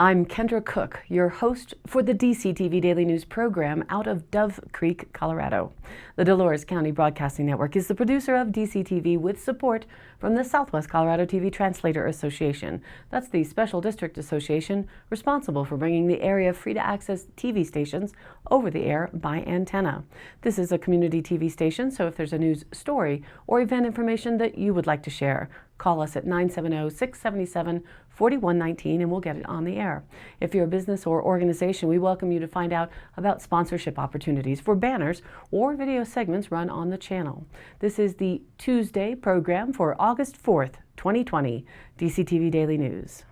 I'm Kendra Cook, your host for the DCTV Daily News program out of Dove Creek, Colorado. The Dolores County Broadcasting Network is the producer of DCTV with support from the Southwest Colorado TV Translator Association. That's the special district association responsible for bringing the area free-to-access TV stations over the air by antenna. This is a community TV station, so if there's a news story or event information that you would like to share, call us at 970-677-4119 and we'll get it on the air. If you're a business or organization, we welcome you to find out about sponsorship opportunities for banners or video segments run on the channel. This is the Tuesday program for August 4th, 2020, DCTV Daily News.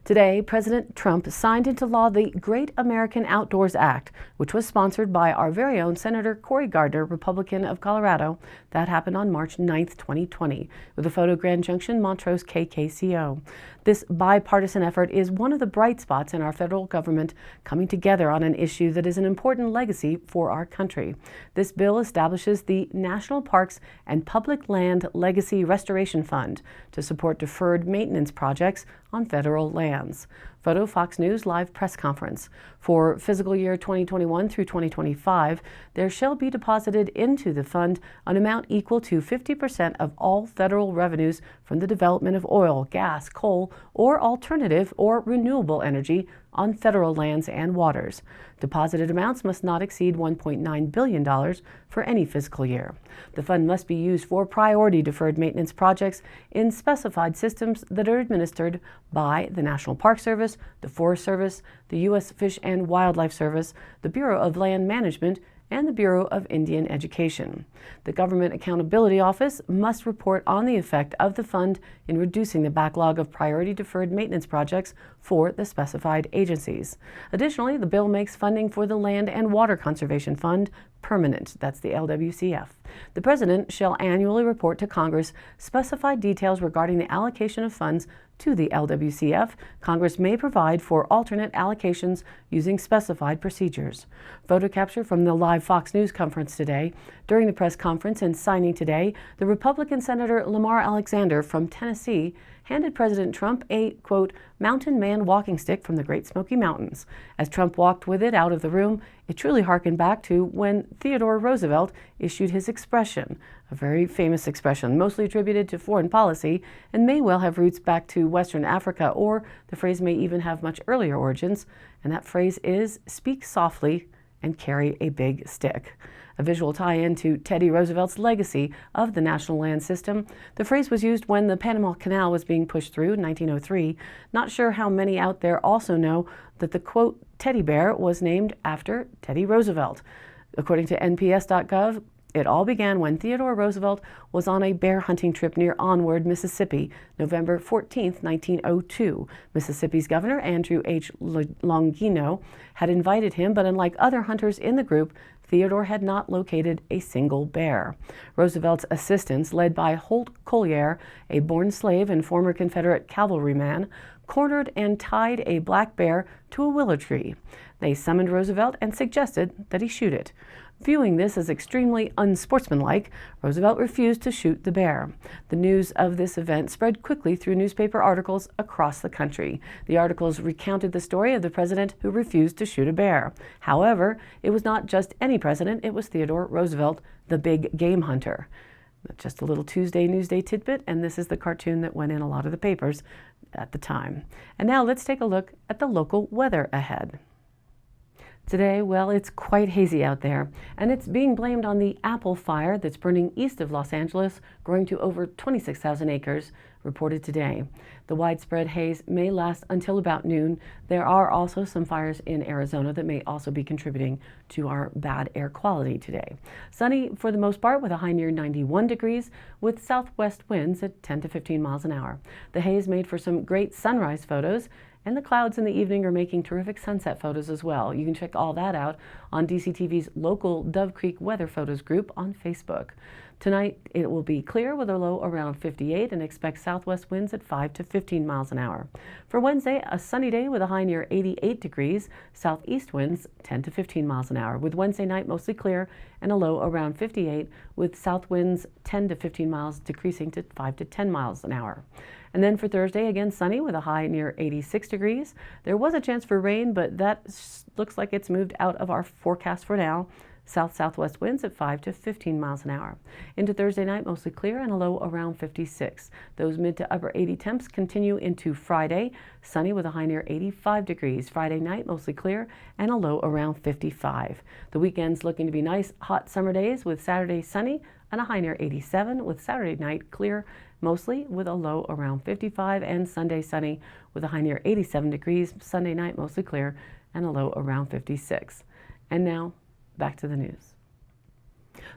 Today, President Trump signed into law the Great American Outdoors Act, which was sponsored by our very own Senator Cory Gardner, Republican of Colorado. That happened on March 9th, 2020, with a photo Grand Junction, Montrose KKCO. This bipartisan effort is one of the bright spots in our federal government coming together on an issue that is an important legacy for our country. This bill establishes the National Parks and Public Land Legacy Restoration Fund to support deferred maintenance projects on federal lands. Photo Fox News live press conference. For fiscal year 2021 through 2025, there shall be deposited into the fund an amount equal to 50% of all federal revenues from the development of oil, gas, coal, or alternative or renewable energy on federal lands and waters. Deposited amounts must not exceed $1.9 billion for any fiscal year. The fund must be used for priority deferred maintenance projects in specified systems that are administered by the National Park Service, the Forest Service, the U.S. Fish and Wildlife Service, the Bureau of Land Management, and the Bureau of Indian Education. The Government Accountability Office must report on the effect of the fund in reducing the backlog of priority deferred maintenance projects for the specified agencies. Additionally, the bill makes funding for the Land and Water Conservation Fund permanent. That's the LWCF. The President shall annually report to Congress specified details regarding the allocation of funds to the LWCF. Congress may provide for alternate allocations using specified procedures. Photo capture from the live Fox News conference today. During the press conference and signing today, the Republican Senator Lamar Alexander from Tennessee handed President Trump a, quote, mountain man walking stick from the Great Smoky Mountains. As Trump walked with it out of the room, it truly harkened back to when Theodore Roosevelt issued his expression, a very famous expression, mostly attributed to foreign policy, and may well have roots back to Western Africa, or the phrase may even have much earlier origins, and that phrase is, speak softly and carry a big stick. A visual tie-in to Teddy Roosevelt's legacy of the national land system. The phrase was used when the Panama Canal was being pushed through in 1903. Not sure how many out there also know that the, quote, teddy bear was named after Teddy Roosevelt. According to NPS.gov, it all began when Theodore Roosevelt was on a bear hunting trip near Onward, Mississippi, November 14, 1902. Mississippi's Governor Andrew H. Longino had invited him, but unlike other hunters in the group, Theodore had not located a single bear. Roosevelt's assistants, led by Holt Collier, a born slave and former Confederate cavalryman, cornered and tied a black bear to a willow tree. They summoned Roosevelt and suggested that he shoot it. Viewing this as extremely unsportsmanlike, Roosevelt refused to shoot the bear. The news of this event spread quickly through newspaper articles across the country. The articles recounted the story of the president who refused to shoot a bear. However, it was not just any president, it was Theodore Roosevelt, the big game hunter. Just a little Tuesday Newsday tidbit, and this is the cartoon that went in a lot of the papers at the time. And now let's take a look at the local weather ahead. Today, well, it's quite hazy out there, and it's being blamed on the apple fire that's burning east of Los Angeles, growing to over 26,000 acres, reported today. The widespread haze may last until about noon. There are also some fires in Arizona that may also be contributing to our bad air quality today. Sunny for the most part with a high near 91 degrees with southwest winds at 10 to 15 miles an hour. The haze made for some great sunrise photos, and the clouds in the evening are making terrific sunset photos as well. You can check all that out on DCTV's local Dove Creek Weather Photos group on Facebook. Tonight, it will be clear with a low around 58 and expect southwest winds at 5 to 15 miles an hour. For Wednesday, a sunny day with a high near 88 degrees, southeast winds 10 to 15 miles an hour, with Wednesday night mostly clear and a low around 58 with south winds 10 to 15 miles decreasing to 5 to 10 miles an hour. And then for Thursday, again sunny with a high near 86 degrees. There was a chance for rain, but that looks like it's moved out of our forecast for now. South-southwest winds at 5 to 15 miles an hour. Into Thursday night, mostly clear and a low around 56. Those mid to upper 80 temps continue into Friday, sunny with a high near 85 degrees. Friday night, mostly clear and a low around 55. The weekend's looking to be nice, hot summer days with Saturday sunny and a high near 87, with Saturday night clear, mostly with a low around 55, and Sunday sunny with a high near 87 degrees. Sunday night, mostly clear and a low around 56. And now, back to the news.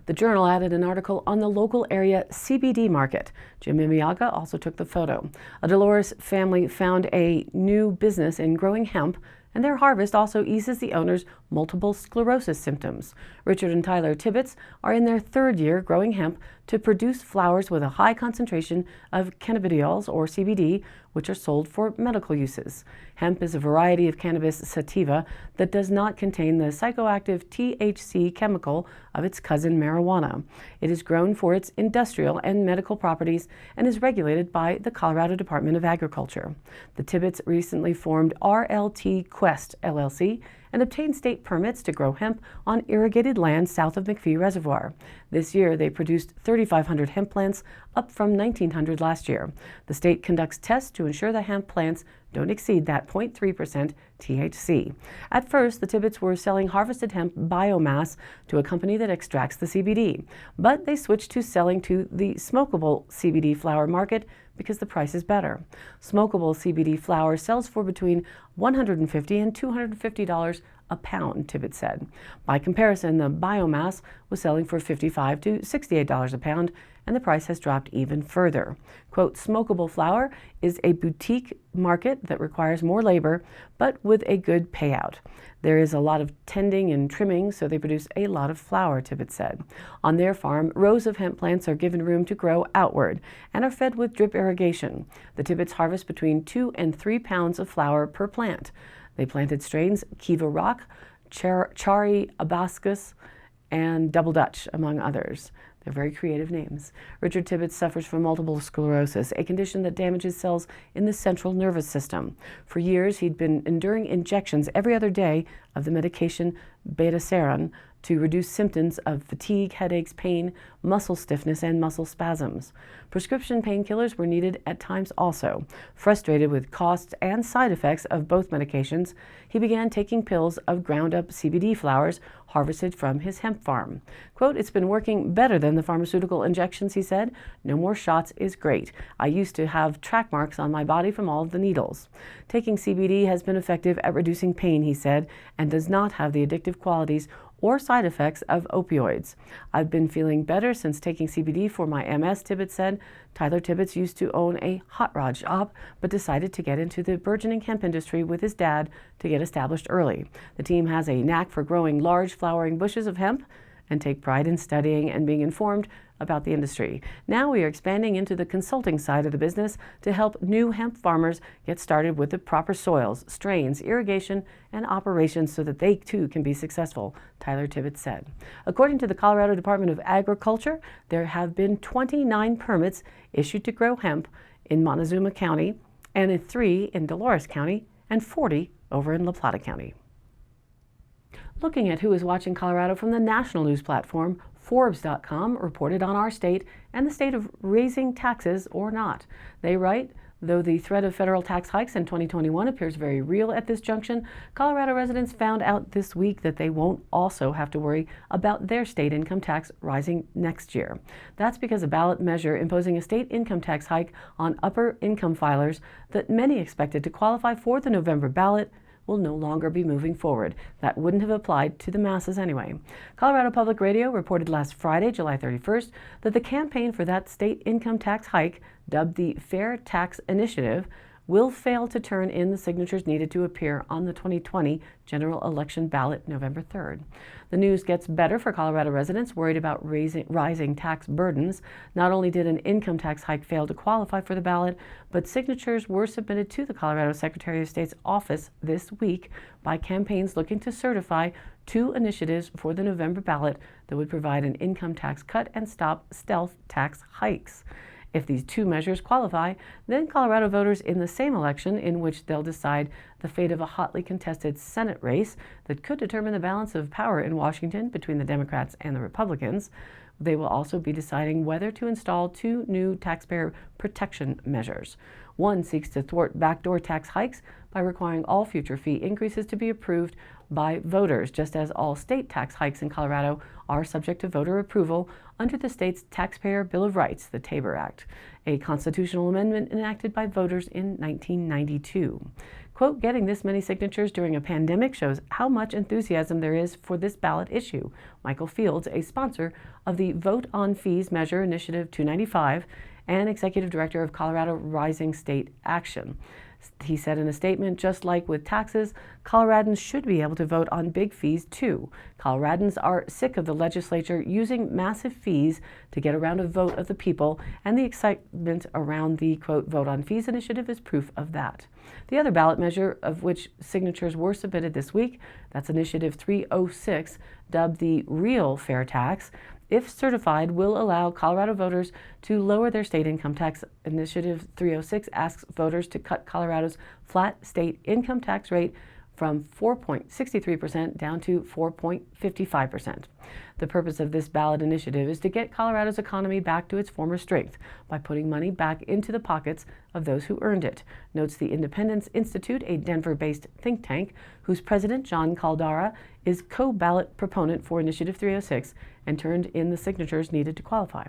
The Journal added an article on the local area CBD market. Jim Mimiaga also took the photo. A Dolores family found a new business in growing hemp, and their harvest also eases the owner's multiple sclerosis symptoms. Richard and Tyler Tibbetts are in their third year growing hemp to produce flowers with a high concentration of cannabidiols, or CBD, which are sold for medical uses. Hemp is a variety of cannabis sativa that does not contain the psychoactive THC chemical of its cousin marijuana. It is grown for its industrial and medical properties and is regulated by the Colorado Department of Agriculture. The Tibbetts recently formed RLT Quest LLC and obtained state permits to grow hemp on irrigated land south of McPhee Reservoir. This year, they produced 3,500 hemp plants, up from 1,900 last year. The state conducts tests to ensure the hemp plants don't exceed that 0.3% THC. At first, the Tibbetts were selling harvested hemp biomass to a company that extracts the CBD, but they switched to selling to the smokable CBD flower market because the price is better. Smokable CBD flower sells for between $150 and $250 a pound, Tibbetts said. By comparison, the biomass was selling for $55 to $68 a pound, and the price has dropped even further. Quote, smokable flower is a boutique market that requires more labor, but with a good payout. There is a lot of tending and trimming, so they produce a lot of flower, Tibbetts said. On their farm, rows of hemp plants are given room to grow outward and are fed with drip irrigation. The Tibbetts harvest between 2 and 3 pounds of flower per plant. They planted strains Kiva Rock, Chari Abascus, and Double Dutch, among others. They're very creative names. Richard Tibbetts suffers from multiple sclerosis, a condition that damages cells in the central nervous system. For years, he'd been enduring injections every other day of the medication betaseron to reduce symptoms of fatigue, headaches, pain, muscle stiffness, and muscle spasms. Prescription painkillers were needed at times also. Frustrated with costs and side effects of both medications, he began taking pills of ground-up CBD flowers harvested from his hemp farm. Quote, it's been working better than the pharmaceutical injections, he said. No more shots is great. I used to have track marks on my body from all of the needles. Taking CBD has been effective at reducing pain, he said, and does not have the addictive qualities or side effects of opioids. I've been feeling better since taking CBD for my MS, Tibbetts said. Tyler Tibbetts used to own a hot rod shop, but decided to get into the burgeoning hemp industry with his dad to get established early. The team has a knack for growing large flowering bushes of hemp and take pride in studying and being informed about the industry. Now we are expanding into the consulting side of the business to help new hemp farmers get started with the proper soils, strains, irrigation, and operations so that they too can be successful, Tyler Tibbetts said. According to the Colorado Department of Agriculture, there have been 29 permits issued to grow hemp in Montezuma County, and 3 in Dolores County, and 40 over in La Plata County. Looking at who is watching Colorado from the national news platform, Forbes.com reported on our state and the state of raising taxes or not. They write, though the threat of federal tax hikes in 2021 appears very real at this junction, Colorado residents found out this week that they won't also have to worry about their state income tax rising next year. That's because a ballot measure imposing a state income tax hike on upper income filers that many expected to qualify for the November ballot will no longer be moving forward. That wouldn't have applied to the masses anyway. Colorado Public Radio reported last Friday, July 31st, that the campaign for that state income tax hike, dubbed the Fair Tax Initiative, will fail to turn in the signatures needed to appear on the 2020 general election ballot November 3rd. The news gets better for Colorado residents worried about rising tax burdens. Not only did an income tax hike fail to qualify for the ballot, but signatures were submitted to the Colorado Secretary of State's office this week by campaigns looking to certify 2 initiatives for the November ballot that would provide an income tax cut and stop stealth tax hikes. If these 2 measures qualify, then Colorado voters in the same election, in which they'll decide the fate of a hotly contested Senate race that could determine the balance of power in Washington between the Democrats and the Republicans, they will also be deciding whether to install 2 new taxpayer protection measures. One seeks to thwart backdoor tax hikes by requiring all future fee increases to be approved by voters, just as all state tax hikes in Colorado are subject to voter approval under the state's Taxpayer Bill of Rights, the Tabor Act, a constitutional amendment enacted by voters in 1992. Quote, getting this many signatures during a pandemic shows how much enthusiasm there is for this ballot issue. Michael Fields, a sponsor of the Vote on Fees Measure Initiative 295 and executive director of Colorado Rising State Action. He said in a statement, just like with taxes, Coloradans should be able to vote on big fees too. Coloradans are sick of the legislature using massive fees to get around a vote of the people, and the excitement around the, quote, Vote on Fees initiative is proof of that. The other ballot measure of which signatures were submitted this week, that's Initiative 306, dubbed the Real Fair Tax, if certified, will allow Colorado voters to lower their state income tax. Initiative 306 asks voters to cut Colorado's flat state income tax rate from 4.63% down to 4.55%. The purpose of this ballot initiative is to get Colorado's economy back to its former strength by putting money back into the pockets of those who earned it, notes the Independence Institute, a Denver-based think tank whose president, John Caldara, is co-ballot proponent for Initiative 306 and turned in the signatures needed to qualify.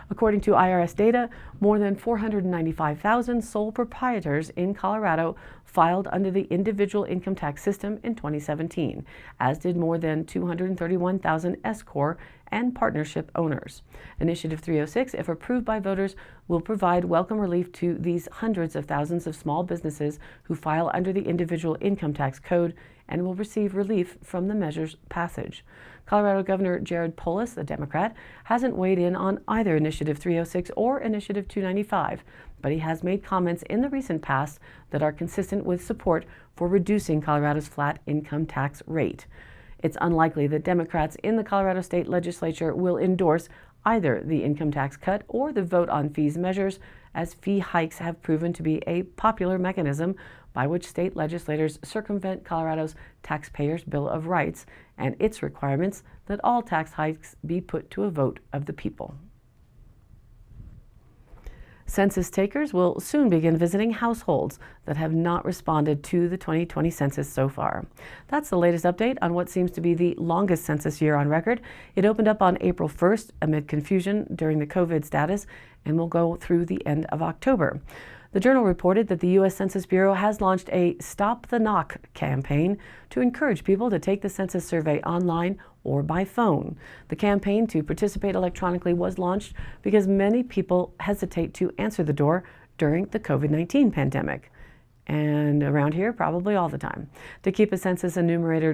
According to IRS data, more than 495,000 sole proprietors in Colorado filed under the individual income tax system in 2017, as did more than 231,000 S-Corp and partnership owners. Initiative 306, if approved by voters, will provide welcome relief to these hundreds of thousands of small businesses who file under the individual income tax code and will receive relief from the measure's passage. Colorado Governor Jared Polis, a Democrat, hasn't weighed in on either Initiative 306 or Initiative 295, but he has made comments in the recent past that are consistent with support for reducing Colorado's flat income tax rate. It's unlikely that Democrats in the Colorado State Legislature will endorse either the income tax cut or the Vote on Fees measures, as fee hikes have proven to be a popular mechanism by which state legislators circumvent Colorado's Taxpayers' Bill of Rights and its requirements that all tax hikes be put to a vote of the people. Census takers will soon begin visiting households that have not responded to the 2020 census so far. That's the latest update on what seems to be the longest census year on record. It opened up on April 1st amid confusion during the COVID status and will go through the end of October. The Journal reported that the U.S. Census Bureau has launched a Stop the Knock campaign to encourage people to take the census survey online or by phone. The campaign to participate electronically was launched because many people hesitate to answer the door during the COVID-19 pandemic. And around here, probably all the time. To keep a census enumerator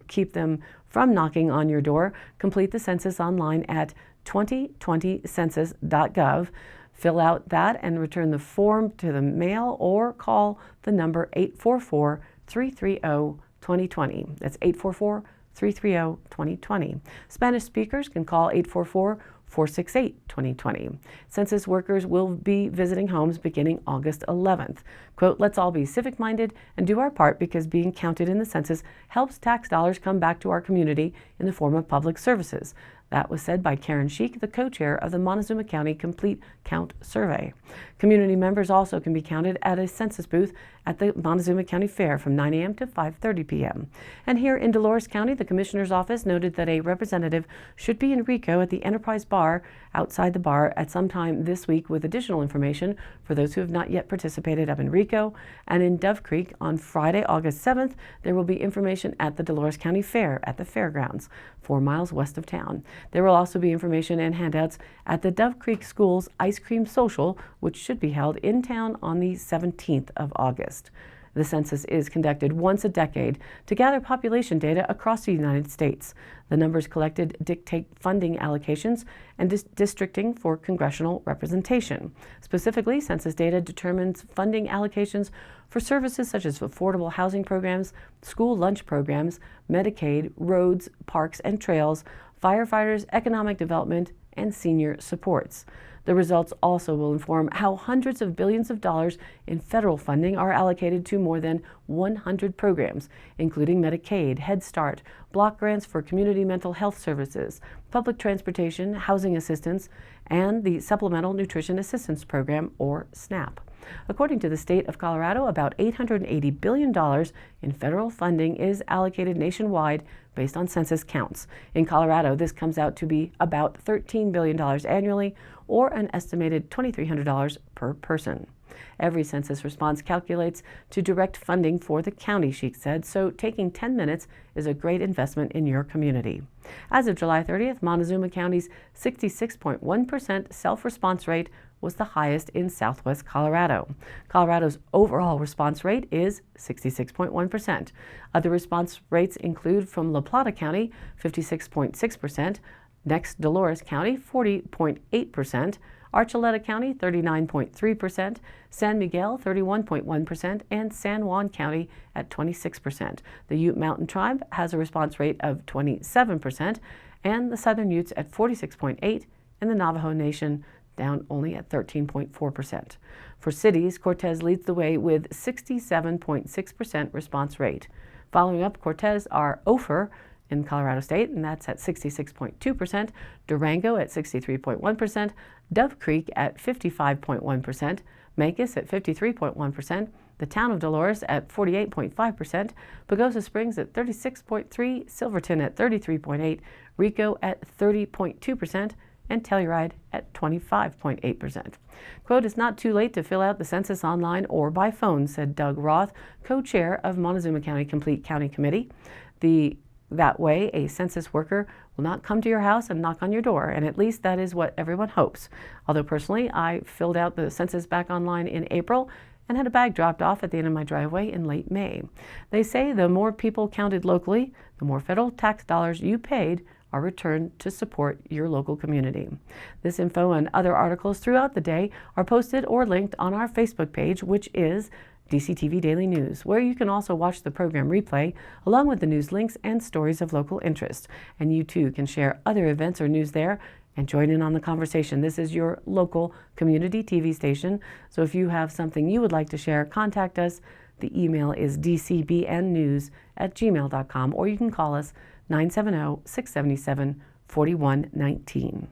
keep them from knocking on your door, complete the census online at 2020census.gov. Fill out that and return the form to the mail or call the number 844-330-2020. That's 844-330-2020. Spanish speakers can call 844-468-2020. Census workers will be visiting homes beginning August 11th. Quote, let's all be civic-minded and do our part because being counted in the census helps tax dollars come back to our community in the form of public services. That was said by Karen Sheik, the co-chair of the Montezuma County Complete Count Survey. Community members also can be counted at a census booth at the Montezuma County Fair from 9 a.m. to 5:30 p.m. And here in Dolores County, the Commissioner's Office noted that a representative should be in Rico at the Enterprise Bar outside the bar at some time this week with additional information for those who have not yet participated up in Rico. And in Dove Creek on Friday, August 7th, there will be information at the Dolores County Fair at the fairgrounds, 4 miles west of town. There will also be information and handouts at the Dove Creek Schools Ice Cream Social, which should be held in town on the 17th of August. The census is conducted once a decade to gather population data across the United States. The numbers collected dictate funding allocations and districting for congressional representation. Specifically, census data determines funding allocations for services such as affordable housing programs, school lunch programs, Medicaid, roads, parks and trails, firefighters, economic development, and senior supports. The results also will inform how hundreds of billions of dollars in federal funding are allocated to more than 100 programs, including Medicaid, Head Start, block grants for community mental health services, public transportation, housing assistance, and the Supplemental Nutrition Assistance Program, or SNAP. According to the state of Colorado, about $880 billion in federal funding is allocated nationwide based on census counts. In Colorado, this comes out to be about $13 billion annually, or an estimated $2,300 per person. Every census response calculates to direct funding for the county, she said, so taking 10 minutes is a great investment in your community. As of July 30th, Montezuma County's 66.1% self-response rate was the highest in southwest Colorado. Colorado's overall response rate is 66.1%. Other response rates include from La Plata County, 56.6%, next Dolores County, 40.8%, Archuleta County, 39.3%, San Miguel, 31.1%, and San Juan County at 26%. The Ute Mountain Tribe has a response rate of 27%, and the Southern Utes at 46.8%, and the Navajo Nation down only at 13.4%. For cities, Cortez leads the way with 67.6% response rate. Following up Cortez are Ophir in Colorado State, and that's at 66.2%, Durango at 63.1%, Dove Creek at 55.1%, Mancos at 53.1%, the town of Dolores at 48.5%, Pagosa Springs at 36.3%, Silverton at 33.8%, Rico at 30.2%, and Telluride at 25.8%. Quote, "It's not too late to fill out the census online or by phone," said Doug Roth, co-chair of Montezuma County Complete County Committee. That way, a census worker will not come to your house and knock on your door, and at least that is what everyone hopes. Although personally, I filled out the census back online in April and had a bag dropped off at the end of my driveway in late May. They say the more people counted locally, the more federal tax dollars you paid are returned to support your local community. This info and other articles throughout the day are posted or linked on our Facebook page, which is DCTV Daily News, where you can also watch the program replay along with the news links and stories of local interest. And you too can share other events or news there and join in on the conversation. This is your local community TV station, so if you have something you would like to share, contact us. The email is dcbnnews@gmail.com, or you can call us 970-677-4119.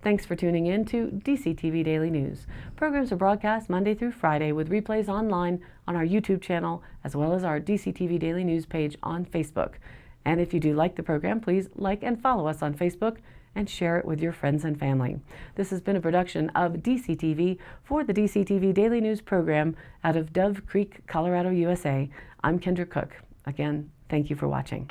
Thanks for tuning in to DCTV Daily News. Programs are broadcast Monday through Friday with replays online on our YouTube channel as well as our DCTV Daily News page on Facebook. And if you do like the program, please like and follow us on Facebook and share it with your friends and family. This has been a production of DCTV for the DCTV Daily News program out of Dove Creek, Colorado, USA. I'm Kendra Cook. Again, thank you for watching.